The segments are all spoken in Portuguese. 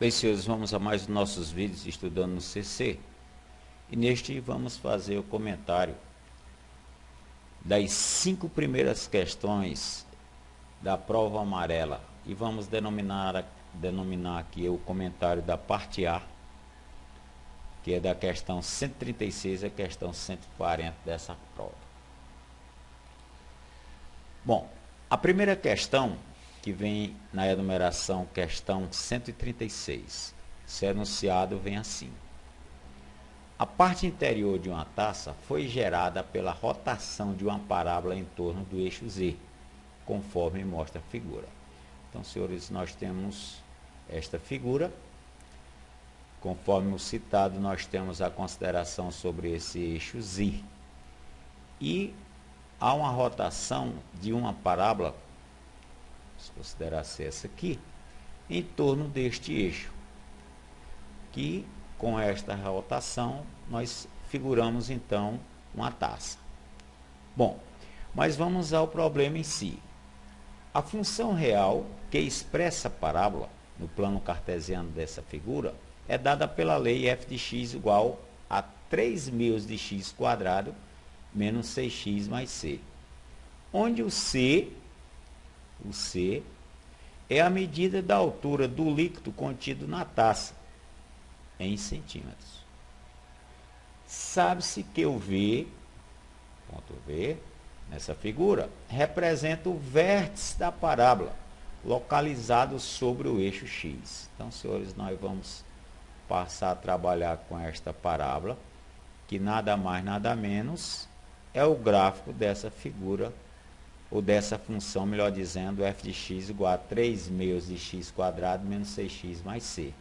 Bem, senhores, vamos a mais nossos vídeos estudando no CC. E neste vamos fazer o comentário das 5 primeiras questões da prova amarela. E vamos denominar aqui o comentário da parte A, que é da questão 136 e a questão 140 dessa prova. Bom, a primeira questão, que vem na enumeração questão 136, esse enunciado vem assim: a parte interior de uma taça foi gerada pela rotação de uma parábola em torno do eixo Z, conforme mostra a figura. Então, senhores, nós temos esta figura. Conforme o citado, nós temos a consideração sobre esse eixo Z. E há uma rotação de uma parábola, vamos considerar ser essa aqui, em torno deste eixo, que com esta rotação nós figuramos então uma taça. Bom, mas vamos ao problema em si. A função real que expressa a parábola no plano cartesiano dessa figura é dada pela lei f de x igual a 3 meios de x quadrado menos 6x mais c, onde o C é a medida da altura do líquido contido na taça, em centímetros. Sabe-se que o V, ponto V, nessa figura, representa o vértice da parábola, localizado sobre o eixo X. Então, senhores, nós vamos passar a trabalhar com esta parábola, que nada mais, nada menos, é o gráfico dessa figura, ou dessa função, melhor dizendo, f de x igual a 3 meios de x quadrado menos 6x mais c.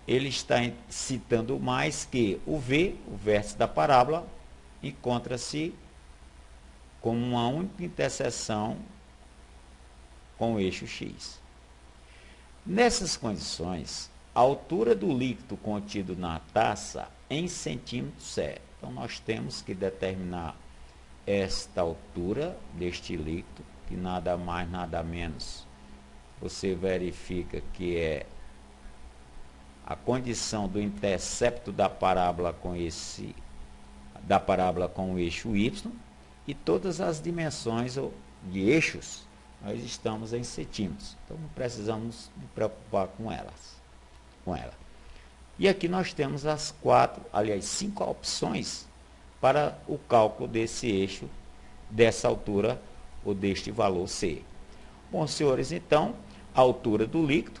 Ele está citando mais que o V, o vértice da parábola, encontra-se como uma única interseção com o eixo X. Nessas condições, a altura do líquido contido na taça em centímetros é. Então, nós temos que determinar esta altura deste líquido, que nada mais, nada menos, você verifica que é a condição do intercepto da parábola com o eixo Y, e todas as dimensões de eixos nós estamos em centímetros. Então não precisamos nos preocupar com ela. E aqui nós temos as 5 opções para o cálculo desse eixo, dessa altura ou deste valor C. Bom, senhores, então, a altura do líquido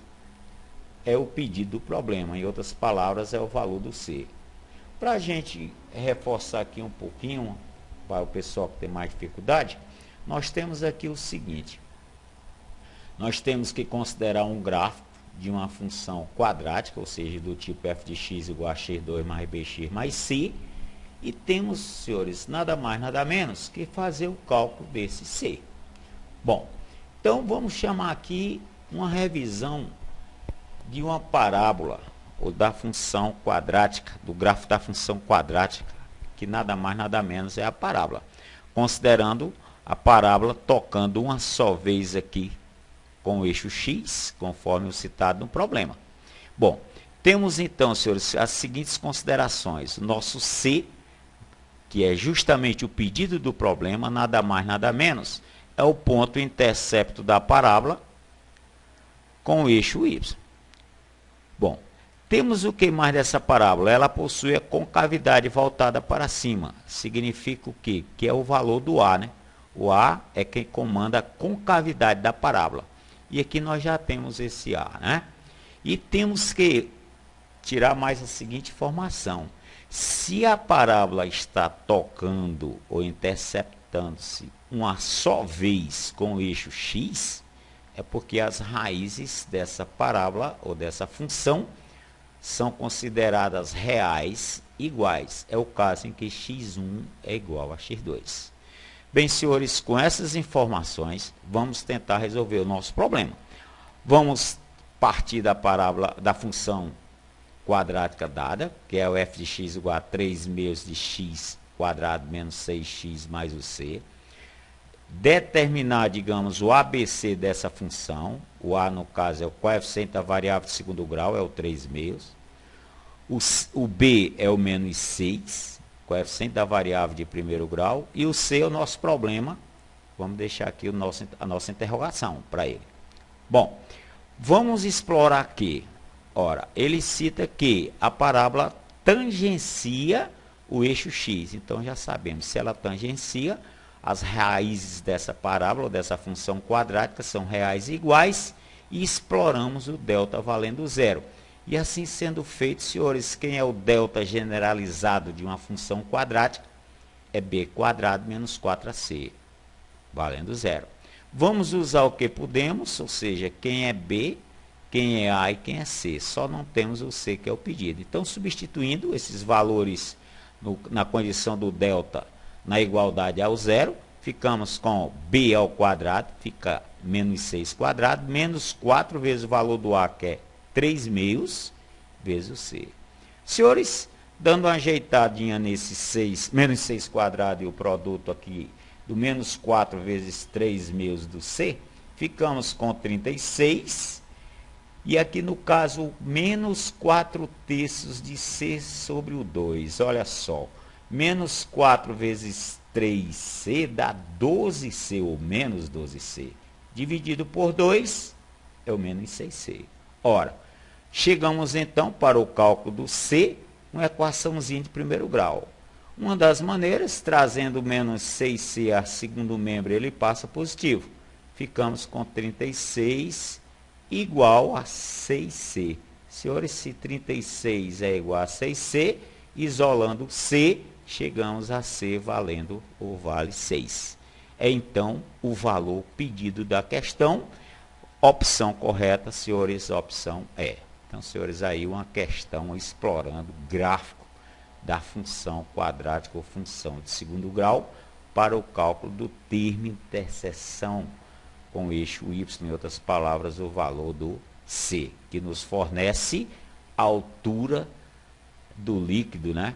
é o pedido do problema. Em outras palavras, é o valor do C. Para a gente reforçar aqui um pouquinho, para o pessoal que tem mais dificuldade, nós temos aqui o seguinte: nós temos que considerar um gráfico de uma função quadrática, ou seja, do tipo f de x igual a x2 mais bx mais c, e temos, senhores, nada mais, nada menos que fazer o cálculo desse c. Bom, então vamos chamar aqui uma revisão de uma parábola, ou da função quadrática, do gráfico da função quadrática, que nada mais, nada menos é a parábola, considerando a parábola tocando uma só vez aqui com o eixo X, conforme o citado no problema. Bom, temos então, senhores, as seguintes considerações. O nosso C, que é justamente o pedido do problema, nada mais, nada menos, é o ponto intercepto da parábola com o eixo Y. Bom, temos o que mais dessa parábola? Ela possui a concavidade voltada para cima. Significa o quê? Que é o valor do A, né? O A é quem comanda a concavidade da parábola. E aqui nós já temos esse A, né? E temos que tirar mais a seguinte informação: se a parábola está tocando ou interceptando-se uma só vez com o eixo X, é porque as raízes dessa parábola ou dessa função são consideradas reais iguais. É o caso em que x1 é igual a x2. Bem, senhores, com essas informações, vamos tentar resolver o nosso problema. Vamos partir da parábola, da função quadrática dada, que é o f de x igual a 3 meios de x quadrado menos 6x mais o c. determinar, digamos, o ABC dessa função. O A, no caso, é o coeficiente da variável de segundo grau, é o 3/2. O B é o menos 6, coeficiente da variável de primeiro grau. E o C é o nosso problema. Vamos deixar aqui a nossa interrogação para ele. Bom, vamos explorar aqui. Ora, ele cita que a parábola tangencia o eixo x. Então, já sabemos, se ela tangencia, as raízes dessa parábola, dessa função quadrática, são reais e iguais, e exploramos o delta valendo zero. E assim sendo feito, senhores, quem é o delta generalizado de uma função quadrática? É b² menos 4ac, valendo zero. Vamos usar o que podemos, ou seja, quem é b, quem é a e quem é c. Só não temos o c, que é o pedido. Então, substituindo esses valores na condição do delta na igualdade ao zero, ficamos com b ao quadrado, fica menos 6², menos 4 vezes o valor do a, que é 3/2, vezes o c. Senhores, dando uma ajeitadinha nesse menos 6² e o produto aqui do menos 4 vezes 3/2 do c, ficamos com 36. E aqui no caso, menos 4/3 de c sobre o 2. Olha só, menos 4 vezes 3c dá 12c, ou menos 12c. Dividido por 2 é o menos 6c. Ora, chegamos então para o cálculo do c, uma equaçãozinha de primeiro grau. Uma das maneiras, trazendo menos 6c a segundo membro, ele passa positivo. Ficamos com 36 igual a 6c. Senhores, se 36 é igual a 6c, isolando c, chegamos a c valendo ou vale 6. É então o valor pedido da questão. Opção correta, senhores, opção E. Então, senhores, aí uma questão explorando gráfico da função quadrática ou função de segundo grau para o cálculo do termo interseção com o eixo y, em outras palavras, o valor do C, que nos fornece a altura do líquido, né?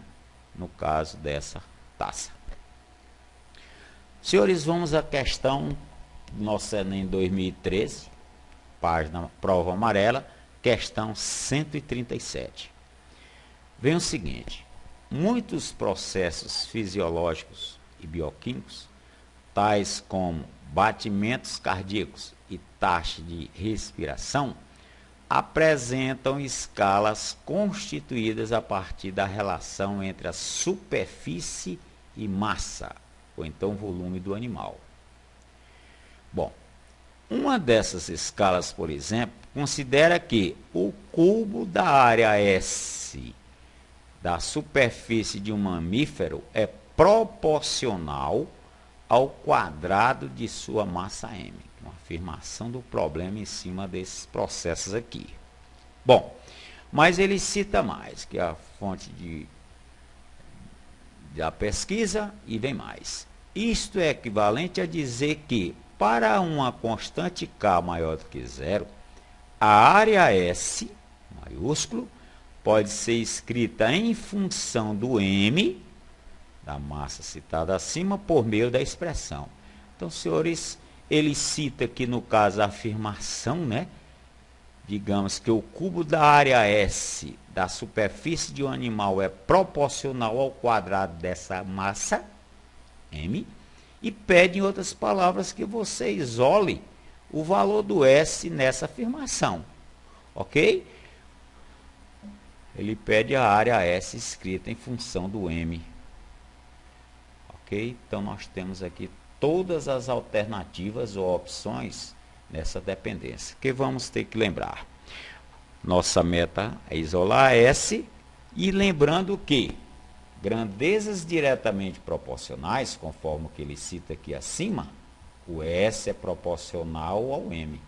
No caso dessa taça. Senhores, vamos à questão do nosso Enem 2013, página prova amarela, questão 137. Vem o seguinte: muitos processos fisiológicos e bioquímicos, tais como batimentos cardíacos e taxa de respiração, apresentam escalas constituídas a partir da relação entre a superfície e massa, ou então volume do animal. Bom, uma dessas escalas, por exemplo, considera que o cubo da área S da superfície de um mamífero é proporcional ao quadrado de sua massa M. Uma afirmação do problema em cima desses processos aqui. Bom, mas ele cita mais, que é a fonte da pesquisa, e vem mais. Isto é equivalente a dizer que, para uma constante K maior do que zero, a área S, maiúsculo, pode ser escrita em função do M, da massa citada acima, por meio da expressão. Então, senhores, ele cita aqui, no caso, a afirmação, né? Digamos que o cubo da área S da superfície de um animal é proporcional ao quadrado dessa massa, M, e pede, em outras palavras, que você isole o valor do S nessa afirmação. Ok? Ele pede a área S escrita em função do M. Ok? Então, nós temos aqui todas as alternativas ou opções nessa dependência, que vamos ter que lembrar. Nossa meta é isolar S, e lembrando que grandezas diretamente proporcionais, conforme o que ele cita aqui acima, o S é proporcional ao M.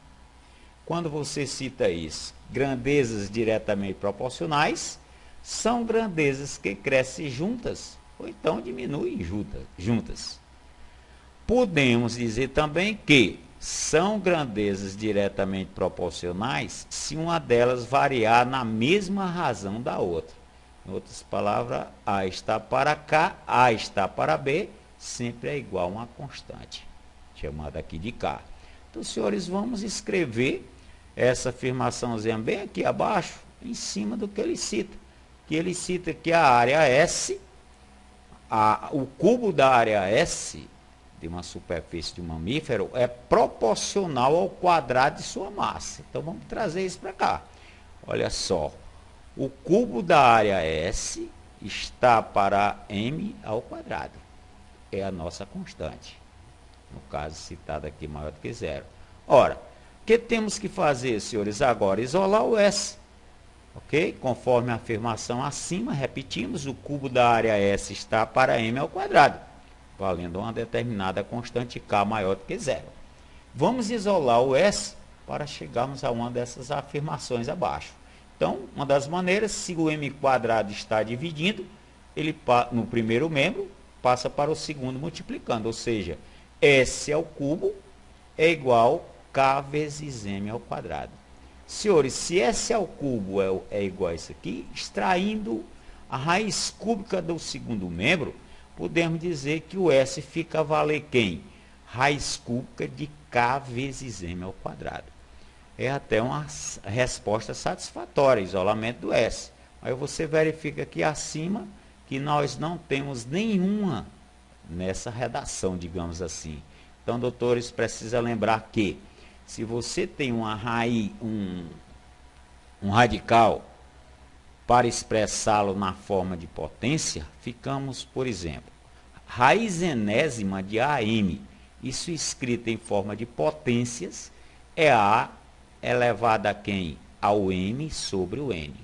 Quando você cita isso, grandezas diretamente proporcionais são grandezas que crescem juntas, ou então diminuem juntas. Podemos dizer também que são grandezas diretamente proporcionais se uma delas variar na mesma razão da outra. Em outras palavras, A está para K, A está para B, sempre é igual a uma constante. chamado aqui de K. Então, senhores, vamos escrever essa afirmaçãozinha bem aqui abaixo, em cima do que ele cita. Que ele cita que a área S, o cubo da área S de uma superfície de um mamífero é proporcional ao quadrado de sua massa. Então, vamos trazer isso para cá. Olha só, o cubo da área S está para m ao quadrado. É a nossa constante. No caso, citado aqui maior do que zero. Ora, o que temos que fazer, senhores, agora? Isolar o S. Ok? Conforme a afirmação acima, repetimos, o cubo da área S está para m ao quadrado, valendo uma determinada constante K maior do que zero. Vamos isolar o S para chegarmos a uma dessas afirmações abaixo. Então, uma das maneiras, se o m quadrado está dividindo, ele no primeiro membro passa para o segundo multiplicando, ou seja, S ao cubo é igual a K vezes m ao quadrado. Senhores, se S ao cubo é igual a isso aqui, extraindo a raiz cúbica do segundo membro, podemos dizer que o S fica a valer quem? Raiz cúbica de K vezes m ao quadrado. É até uma resposta satisfatória, isolamento do S. Aí você verifica aqui acima que nós não temos nenhuma nessa redação, digamos assim. Então, doutores, precisa lembrar que se você tem uma raiz, um radical para expressá-lo na forma de potência, ficamos, por exemplo, raiz enésima de AM, isso escrito em forma de potências, é A elevada a quem? Ao M sobre o N.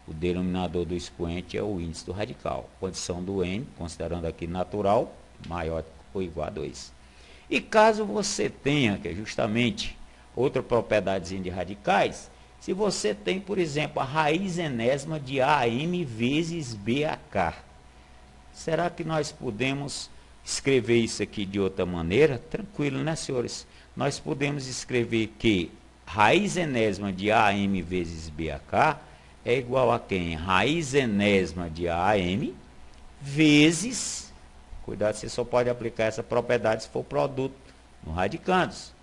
O denominador do expoente é o índice do radical. Condição do N, considerando aqui natural, maior ou igual a 2. E caso você tenha, que é justamente outra propriedadezinha de radicais, se você tem, por exemplo, a raiz enésima de AM vezes BAK, será que nós podemos escrever isso aqui de outra maneira? Tranquilo, né, senhores? Nós podemos escrever que raiz enésima de AM vezes BAK é igual a quem? Raiz enésima de AM vezes, cuidado, você só pode aplicar essa propriedade se for produto no radicandos,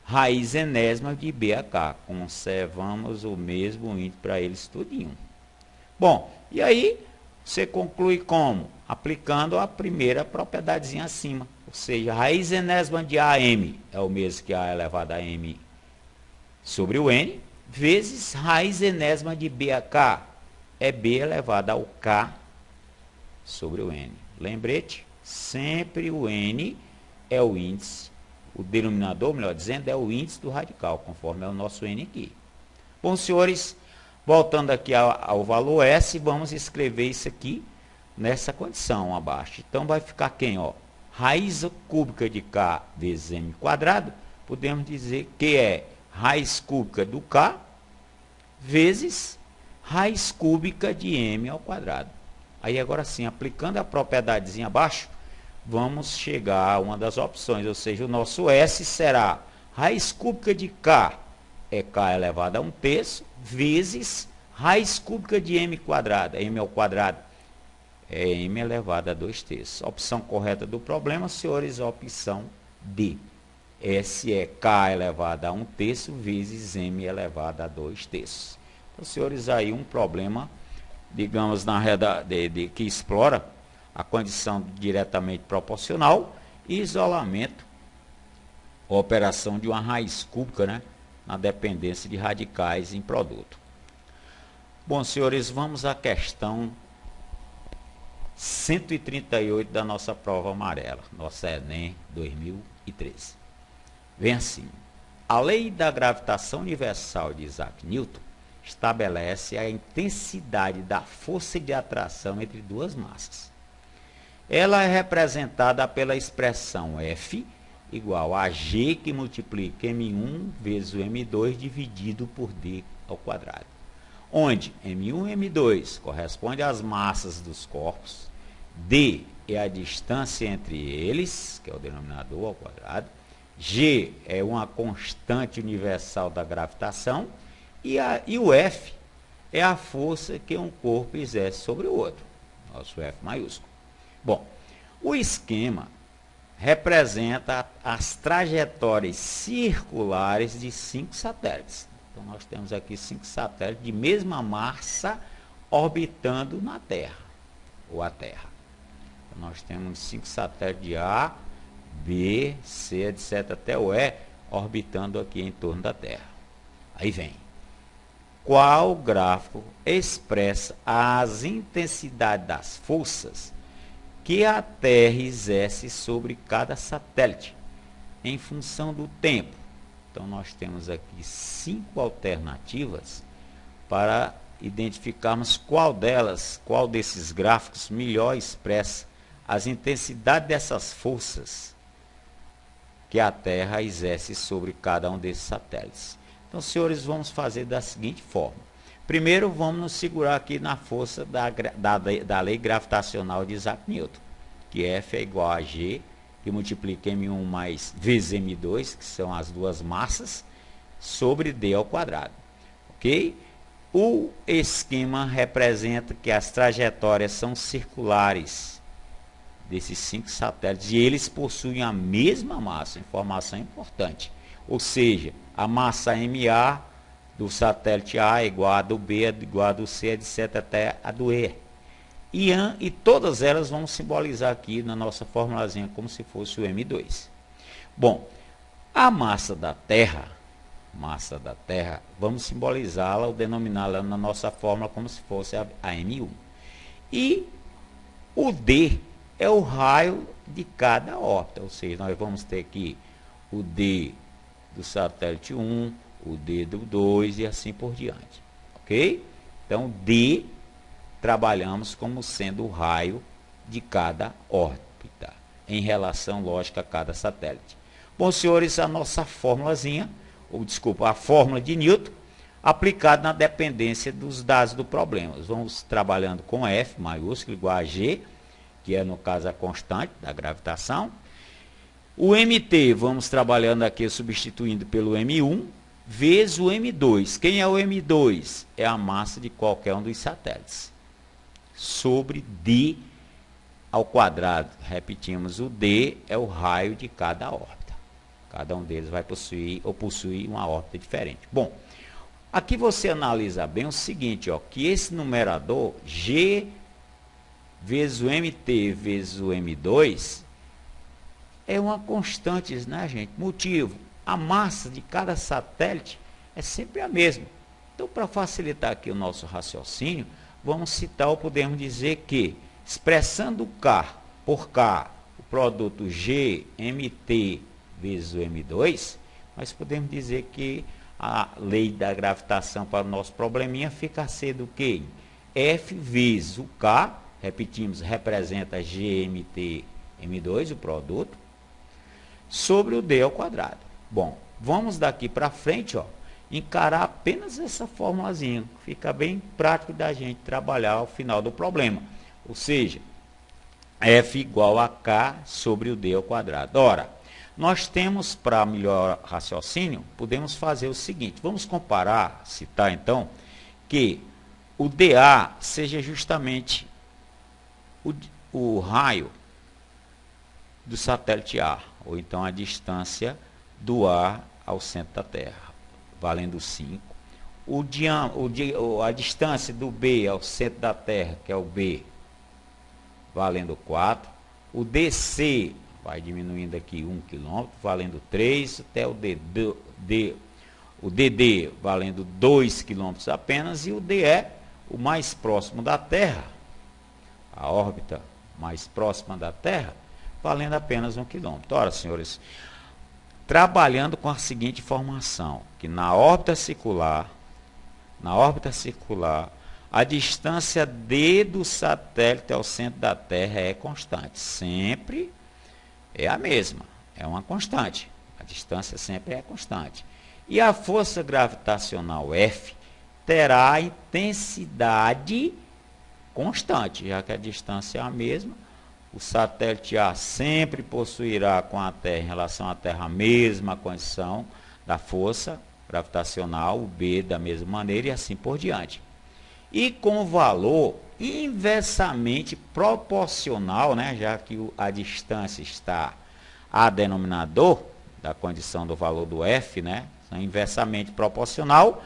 raiz enésima de BAK. Conservamos o mesmo índice para eles tudinho. Bom, e aí você conclui como? Aplicando a primeira propriedadezinha acima. Ou seja, raiz enésima de AM é o mesmo que A elevado a M sobre o N, vezes raiz enésima de BAK é B elevado ao K sobre o N. Lembrete, sempre o N é o índice, o denominador, melhor dizendo, é o índice do radical, conforme é o nosso N aqui. Bom, senhores, voltando aqui ao valor S, vamos escrever isso aqui nessa condição abaixo. Então, vai ficar quem? Ó, raiz cúbica de K vezes M quadrado, podemos dizer que é raiz cúbica do K vezes raiz cúbica de M ao quadrado. Aí, agora sim, aplicando a propriedadezinha abaixo, vamos chegar a uma das opções, ou seja, o nosso S será raiz cúbica de K, é K elevado a 1/3, vezes raiz cúbica de M quadrado, M ao quadrado, é M elevado a 2/3. Opção correta do problema, senhores, opção D. S é K elevado a 1/3 vezes M elevado a 2/3. Então, senhores, aí um problema, digamos, que explora a condição diretamente proporcional e isolamento, operação de uma raiz cúbica, né, na dependência de radicais em produto. Bom, senhores, vamos à questão 138 da nossa prova amarela, nossa Enem 2013. Vem assim: a lei da gravitação universal de Isaac Newton estabelece a intensidade da força de atração entre duas massas. Ela é representada pela expressão F igual a G que multiplica M1 vezes o M2 dividido por D ao quadrado, onde M1 e M2 corresponde às massas dos corpos, D é a distância entre eles, que é o denominador ao quadrado, G é uma constante universal da gravitação e o F é a força que um corpo exerce sobre o outro, nosso F maiúsculo. Bom, o esquema representa as trajetórias circulares de 5 satélites. Então, nós temos aqui 5 satélites de mesma massa orbitando na Terra, ou a Terra. Então, nós temos 5 satélites de A, B, C, etc. até o E, orbitando aqui em torno da Terra. Aí vem. Qual gráfico expressa as intensidades das forças que a Terra exerce sobre cada satélite, em função do tempo? Então, nós temos aqui 5 alternativas para identificarmos qual desses gráficos melhor expressa as intensidades dessas forças que a Terra exerce sobre cada um desses satélites. Então, senhores, vamos fazer da seguinte forma. Primeiro, vamos nos segurar aqui na força da lei gravitacional de Isaac Newton, que F é igual a G, que multiplica M1 mais vezes M2, que são as duas massas, sobre D ao quadrado. Ok? O esquema representa que as trajetórias são circulares desses 5 satélites e eles possuem a mesma massa, informação importante. Ou seja, a massa MA do satélite A é igual a do B, é igual a do C, etc. até a do E. E todas elas vão simbolizar aqui na nossa formulazinha como se fosse o M2. Bom, a massa da Terra, vamos simbolizá-la ou denominá-la na nossa fórmula como se fosse a M1. E o D é o raio de cada órbita, ou seja, nós vamos ter aqui o D do satélite 1, o D do 2 e assim por diante. Ok? Então, D trabalhamos como sendo o raio de cada órbita, em relação, lógico, a cada satélite. Bom, senhores, a nossa formulazinha, a fórmula de Newton, aplicada na dependência dos dados do problema. Vamos trabalhando com F maiúsculo igual a G, que é, no caso, a constante da gravitação. O MT, vamos trabalhando aqui, substituindo pelo M1, vezes o M2. Quem é o M2? É a massa de qualquer um dos satélites, sobre D ao quadrado. Repetimos, o D é o raio de cada órbita. Cada um deles vai possuir ou possui uma órbita diferente. Bom, aqui você analisa bem o seguinte, ó, que esse numerador, G vezes o MT vezes o M2, é uma constante, né, gente? Motivo, a massa de cada satélite é sempre a mesma. Então, para facilitar aqui o nosso raciocínio, vamos citar ou podemos dizer que, expressando K por K, o produto GMT vezes o M2, nós podemos dizer que a lei da gravitação para o nosso probleminha fica a ser do que? F vezes o K, repetimos, representa GMT M2, o produto, sobre o D ao quadrado. Bom, vamos daqui para frente, ó, encarar apenas essa formulazinha. Fica bem prático da gente trabalhar ao final do problema. Ou seja, F igual a K sobre o D ao quadrado. Ora, nós temos, para melhor raciocínio, podemos fazer o seguinte. Vamos comparar, citar então, que o DA seja justamente o raio do satélite A, ou então a distância do A ao centro da Terra, valendo 5. A distância do B ao centro da Terra, que é o B, valendo 4. O DC vai diminuindo aqui 1 km, valendo 3, até o DD valendo 2 km apenas, e o DE, o mais próximo da Terra, a órbita mais próxima da Terra, valendo apenas 1 km. Ora, senhores, trabalhando com a seguinte informação, que na órbita circular, a distância D do satélite ao centro da Terra é constante. Sempre é a mesma, é uma constante. A distância sempre é constante. E a força gravitacional F terá a intensidade constante, já que a distância é a mesma. O satélite A sempre possuirá com a Terra, em relação à Terra, a mesma condição da força gravitacional, o B da mesma maneira e assim por diante. E com valor inversamente proporcional, né, já que a distância está A denominador da condição do valor do f, né, são inversamente proporcional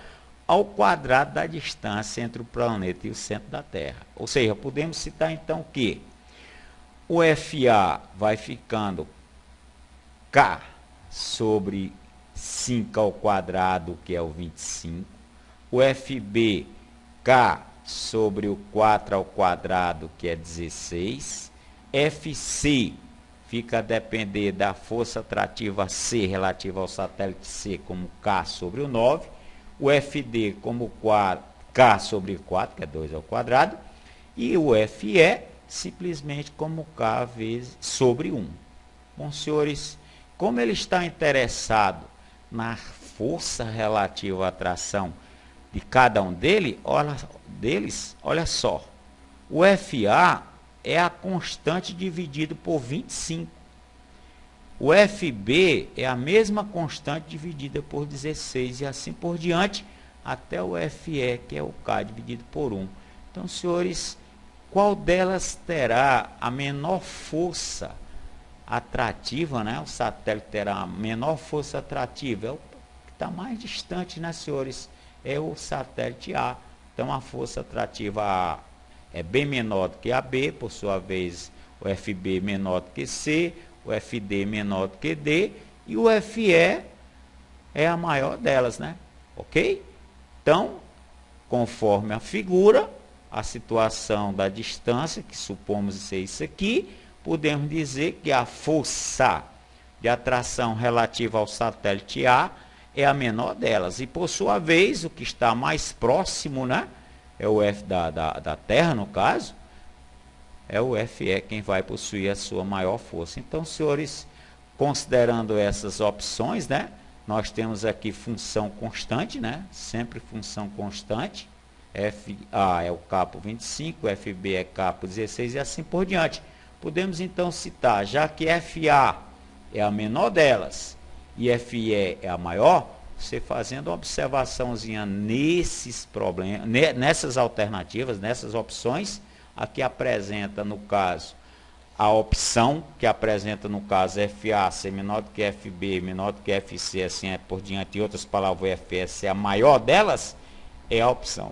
ao quadrado da distância entre o planeta e o centro da Terra. Ou seja, podemos citar então que o FA vai ficando K sobre 5 ao quadrado, que é o 25. O FB, K sobre o 4 ao quadrado, que é 16. FC fica a depender da força atrativa C relativa ao satélite C como K sobre o 9. O FD como K sobre 4, que é 2 ao quadrado. E o FE simplesmente como K vezes sobre 1. Bom, senhores, como ele está interessado na força relativa à atração de cada um deles, olha só. O FA é a constante dividido por 25. O FB é a mesma constante dividida por 16 e assim por diante, até o FE, que é o K dividido por 1. Então, senhores, qual delas terá a menor força atrativa, né? O satélite terá a menor força atrativa, é o que está mais distante, né, senhores? É o satélite A. Então, a força atrativa A é bem menor do que a B, por sua vez, o FB menor do que C, o FD menor do que D, e o FE é a maior delas, né? Ok? Então, conforme a figura, a situação da distância, que supomos ser isso aqui, podemos dizer que a força de atração relativa ao satélite A é a menor delas. E, por sua vez, o que está mais próximo, né, é o F da Terra, no caso, é o FE quem vai possuir a sua maior força. Então, senhores, considerando essas opções, né, nós temos aqui função constante, né, sempre função constante. FA é o K por 25, FB é K por 16 e assim por diante. Podemos então citar, já que FA é a menor delas e FE é a maior, você fazendo uma observaçãozinha nesses problemas, nessas alternativas, nessas opções, aqui apresenta no caso a opção que apresenta no caso FA ser menor do que FB, menor do que FC, assim é por diante, em outras palavras, o FS é a maior delas, é a opção,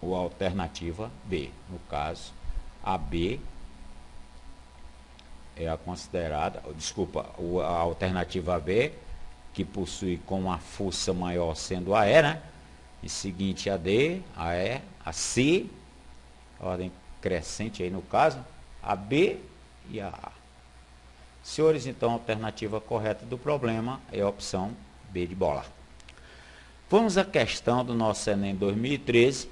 ou a alternativa B. No caso, a B é a considerada, desculpa, a alternativa B, que possui com a força maior sendo a E, né? Em seguinte a D, a E, a C, ordem crescente aí no caso, a B e a A. Senhores, então a alternativa correta do problema é a opção B de bola. Vamos à questão do nosso Enem 2013,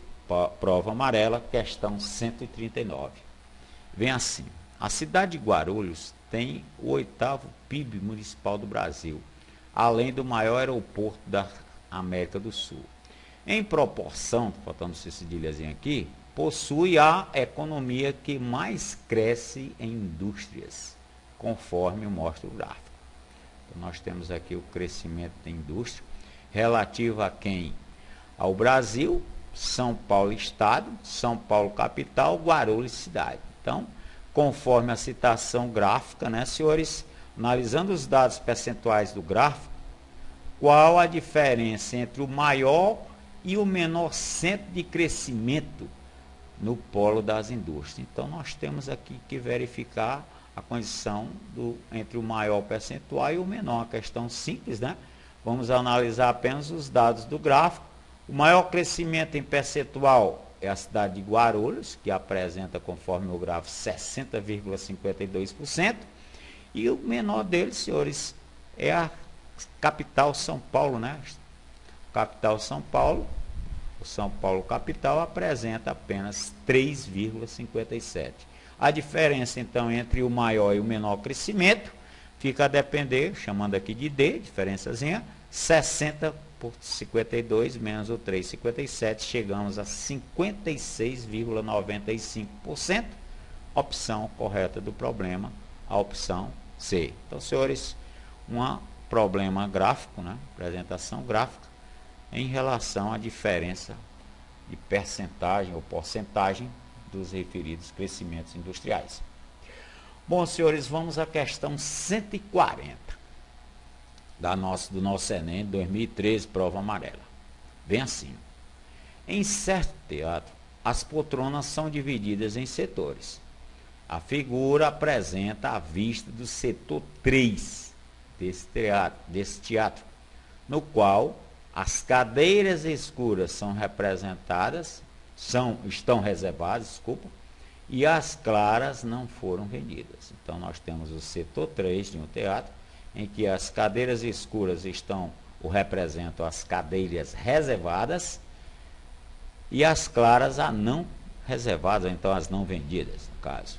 prova amarela, questão 139. Vem assim: a cidade de Guarulhos tem o 8º PIB municipal do Brasil, além do maior aeroporto da América do Sul. Em proporção, faltando esse cedilhazinho aqui, possui a economia que mais cresce em indústrias, conforme mostra o gráfico. Então, nós temos aqui o crescimento da indústria, relativo a quem? Ao Brasil, São Paulo Estado, São Paulo Capital, Guarulhos Cidade. Então, conforme a citação gráfica, né, senhores, analisando os dados percentuais do gráfico, qual a diferença entre o maior e o menor centro de crescimento no polo das indústrias? Então, nós temos aqui que verificar a condição entre o maior percentual e o menor, uma questão simples, né? Vamos analisar apenas os dados do gráfico. O maior crescimento em percentual é a cidade de Guarulhos, que apresenta, conforme o gráfico, 60,52%. E o menor deles, senhores, é a capital São Paulo, né? Capital São Paulo, o São Paulo capital apresenta apenas 3,57%. A diferença, então, entre o maior e o menor crescimento fica a depender, chamando aqui de D, diferençazinha, 60 por 52 menos o 3,57, chegamos a 56,95%. Opção correta do problema, a opção C. Então, senhores, um problema gráfico, né? Apresentação gráfica, em relação à diferença de percentagem ou porcentagem dos referidos crescimentos industriais. Bom, senhores, vamos à questão 140 do nosso Enem 2013, prova amarela. Bem assim. Em certo teatro, as poltronas são divididas em setores. A figura apresenta a vista do setor 3 desse teatro, no qual as cadeiras escuras estão reservadas, e as claras não foram vendidas. Então nós temos o setor 3 de um teatro, em que as cadeiras escuras representam as cadeiras reservadas, e as claras a não reservadas, então as não vendidas, no caso.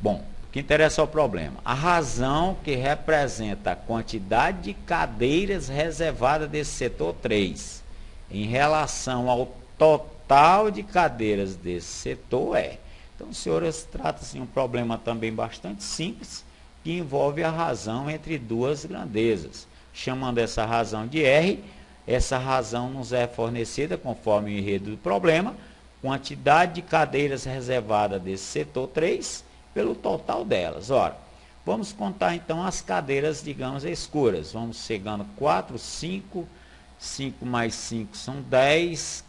Bom, o que interessa é o problema. A razão que representa a quantidade de cadeiras reservadas desse setor 3 em relação ao total de cadeiras desse setor é. Então, senhores, trata-se de um problema também bastante simples, que envolve a razão entre duas grandezas. Chamando essa razão de R, essa razão nos é fornecida, conforme o enredo do problema, quantidade de cadeiras reservadas desse setor 3 pelo total delas. Ora, vamos contar então as cadeiras, digamos, escuras. Vamos chegando 4, 5, 5 mais 5 são 10,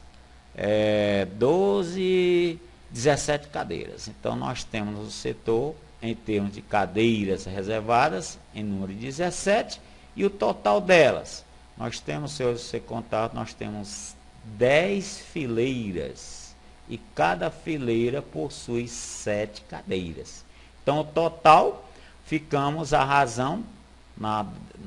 12, 17 cadeiras. Então, nós temos o setor, em termos de cadeiras reservadas, em número de 17, e o total delas. Nós temos, se você contar, nós temos 10 fileiras, e cada fileira possui 7 cadeiras. Então, o total, ficamos a razão, na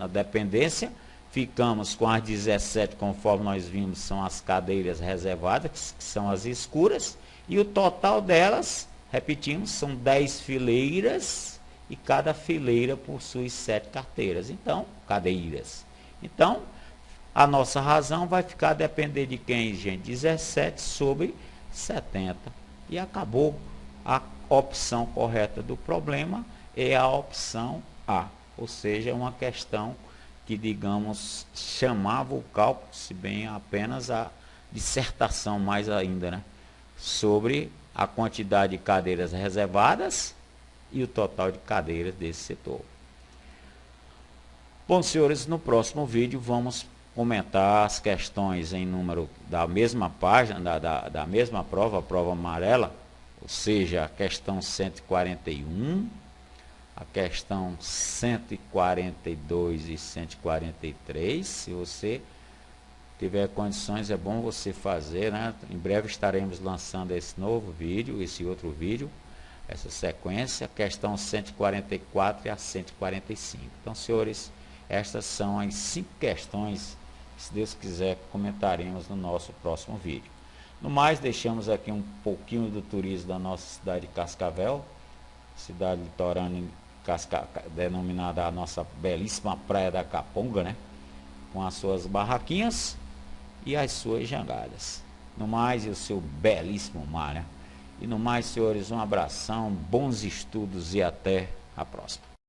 dependência, ficamos com as 17, conforme nós vimos, são as cadeiras reservadas, que são as escuras, e o total delas, repetimos, são 10 fileiras, e cada fileira possui 7 carteiras. Então, cadeiras. Então, a nossa razão vai ficar a depender de quem, gente? 17 sobre 70. E acabou. A opção correta do problema é a opção A. Ou seja, é uma questão que, digamos, chamava o cálculo, se bem apenas a dissertação mais ainda, né? Sobre a quantidade de cadeiras reservadas e o total de cadeiras desse setor. Bom, senhores, no próximo vídeo vamos comentar as questões em número da mesma página, da mesma prova, a prova amarela, ou seja, a questão 141, a questão 142 e 143. Se você tiver condições, é bom você fazer, né? Em breve estaremos lançando esse novo vídeo, esse outro vídeo, essa sequência, questão 144 e a 145. Então, senhores, estas são as 5 questões que, se Deus quiser, comentaremos no nosso próximo vídeo. No mais, deixamos aqui um pouquinho do turismo da nossa cidade de Cascavel, cidade litorânea denominada a nossa belíssima Praia da Caponga, né? Com as suas barraquinhas e as suas jangadas. No mais, e o seu belíssimo mar, né? E no mais, senhores, um abração, bons estudos e até a próxima.